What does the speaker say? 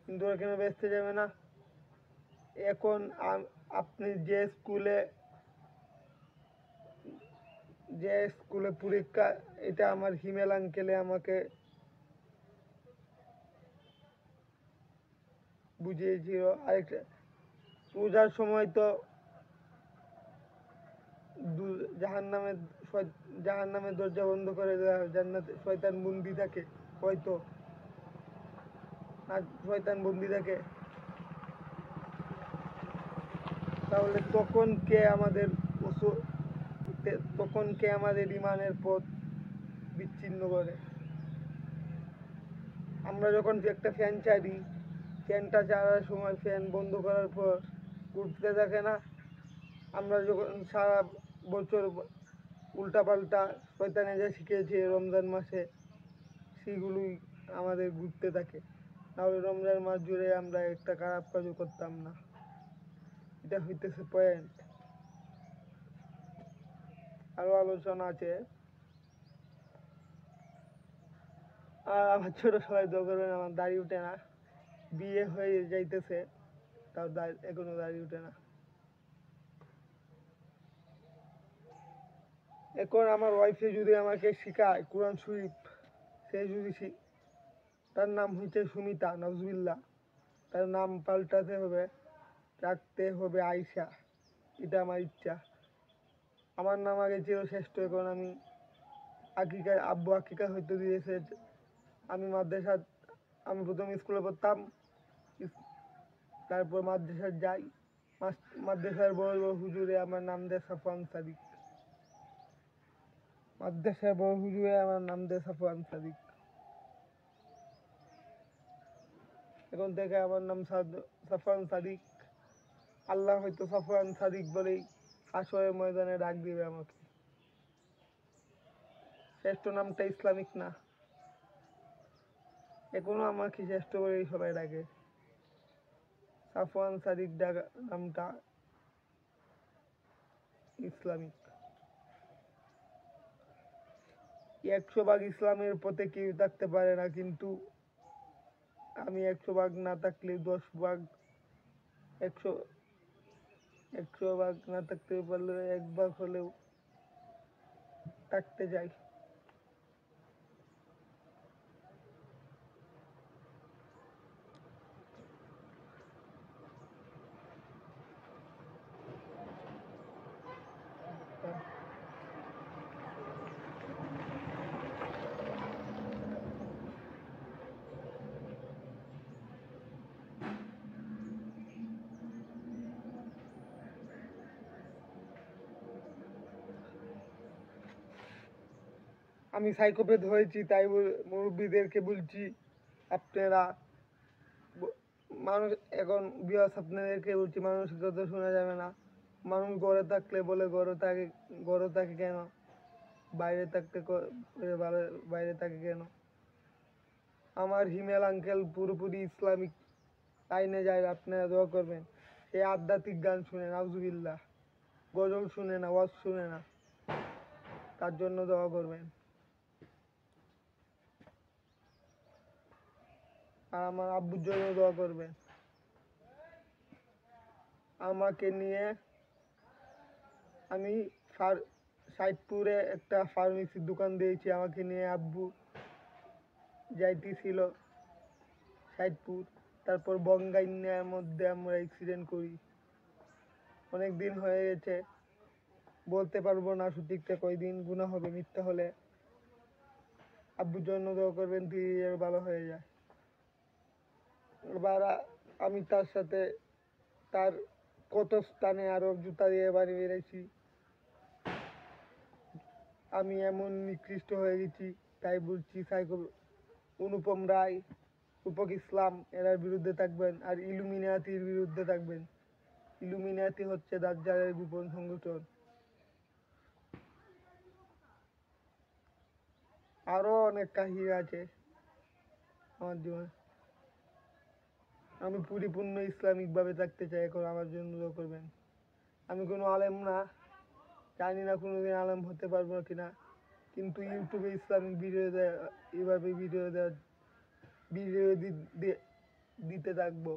কিন্তু ওরা কেন বেচতে যাবে না? এখন আপনি যে স্কুলে পরীক্ষা, এটা আমার হিমেল আঙ্কেলে আমাকে বুঝিয়েছিল। আরেকটা, রোজার সময় তো জাহান্নামের দরজা বন্ধ করে দেওয়া হয়, জান্নাতে শয়তান বন্দি থাকে হয়তো, আর শয়তান বন্দি থাকে। তাহলে তখন কে আমাদের ইমানের পথ বিচ্ছিন্ন করে? আমরা যখন একটা ফ্যান চালি, ফ্যানটা চালার সময় ফ্যান বন্ধ করার পর ঘুরতে থাকে না? আমরা যখন সারা বছর উল্টাপাল্টা শয়তানে যা শিখেছে রমজান মাসে, সেগুলোই আমাদের ঘুরতে থাকে। তাহলে রমজান মাস জুড়ে আমরা একটা খারাপ কাজও করতাম না। এটা হইতেছে পয়েন্ট। আরো আলোচনা আছে। আর আমার ছোট সবাই দোয়া করবেন, আমার দাড়ি উঠে না। বিয়ে হয়ে যাইতেছে, তাও এখনো দাড়ি উঠে না। এখন আমার ওয়াইফে যদি আমাকে শিখায় কোরআন শরীফ, সে যদি তার নাম হচ্ছে সুমিতা, নজরুল্লাহ, তার নাম পাল্টাতে হবে, রাখতে হবে আয়শা। এটা আমার ইচ্ছা। আমার নাম আগে ছিল শ্রেষ্ঠ, এখন আব্বু আকিকা হইতে দিয়েছে। আমি প্রথম স্কুলে পড়তাম, তারপর মাদ্রাসায় যাই। মাদ্রাসার বড় বড় হুজুরে আমার নাম দেয় সাফওয়ান সাদিক। মাদ্রাসার বড় হুজুরে আমার নাম দেয় সাফওয়ান সাদিক। এখন থেকে আমার নাম সাফওয়ান সাদিক। আল্লাহ হয়তো সাফওয়ান সাদিক বলেই হাসরের ময়দানে ডাক দিবে আমাকে। শ্রেষ্ঠ নামটা ইসলামিক না? এখনো আমাকে শ্রেষ্ঠ বলেই সবাই ডাকে। সাফওয়ান সাদিক নামটা ইসলামিক। 100 ভাগ ইসলামের পথে কেউ থাকতে পারে না, কিন্তু আমি 100 ভাগ না থাকলে 10 ভাগ, 100 ভাগ না থাকতে পারলে 1 ভাগ হলেও থাকতে চাই। আমি সাইকোপ্যাথ হয়েছি, তাই মুরব্বীদেরকে বলছি, আপনারা মানুষ এখন বিয়াস আপনাদেরকে বলছি, মানুষের কথা শোনা যাবে না। মানুষ ঘরে থাকলে বলে ঘরে থাকে কেন, বাইরে থাকতে বাইরে থাকে কেন? আমার হিমেল আঙ্কেল পুরোপুরি ইসলামিক লাইনে যায়, আপনারা দোয়া করবেন। সে আধ্যাত্মিক গান শুনে, নাউজুবিল্লাহ, গজল শুনে না, ওয়াজ শুনে না, তার জন্য দোয়া করবেন। আর আমার আব্বুর জন্য দোয়া করবেন। আমাকে নিয়ে আমি সাইদপুরে একটা ফার্মেসির দোকান দিয়েছি, আমাকে নিয়ে আব্বু যাইতেছিল সাইদপুর। তারপর বঙ্গাইন্যার মধ্যে আমরা অ্যাক্সিডেন্ট করি। অনেক দিন হয়ে গেছে, বলতে পারবো না সঠিকটা কয়দিন, গুনাহ হবে মিথ্যা হলে। আব্বুর জন্য দোয়া করবেন, ধীরে ভালো হয়ে যায়। এবার আমি তার সাথে তার কত স্থানে আরো জুতা দিয়ে বাড়ি বেড়েছি। আমি এমন নিকৃষ্ট হয়ে গেছি, তাই বলছি অনুপম রায়, রূপক ইসলাম এরার বিরুদ্ধে থাকবেন, আর ইলুমিনাতির বিরুদ্ধে থাকবেন। ইলুমিনাতি হচ্ছে দাজ্জালের গোপন সংগঠন। আরো অনেক কাহিনী আছে আমার জীবনে। আমি পরিপূর্ণ ইসলামিক ভাবে থাকতে চাই, এখন আমার জন্য দোয়া করবেন। আমি কোনো আলেম না, জানি না কোনোদিন আলেম হতে পারবো কিনা, কিন্তু ইউটিউবে ইসলামিক ভিডিও এভাবে ভিডিও দিতে থাকবো।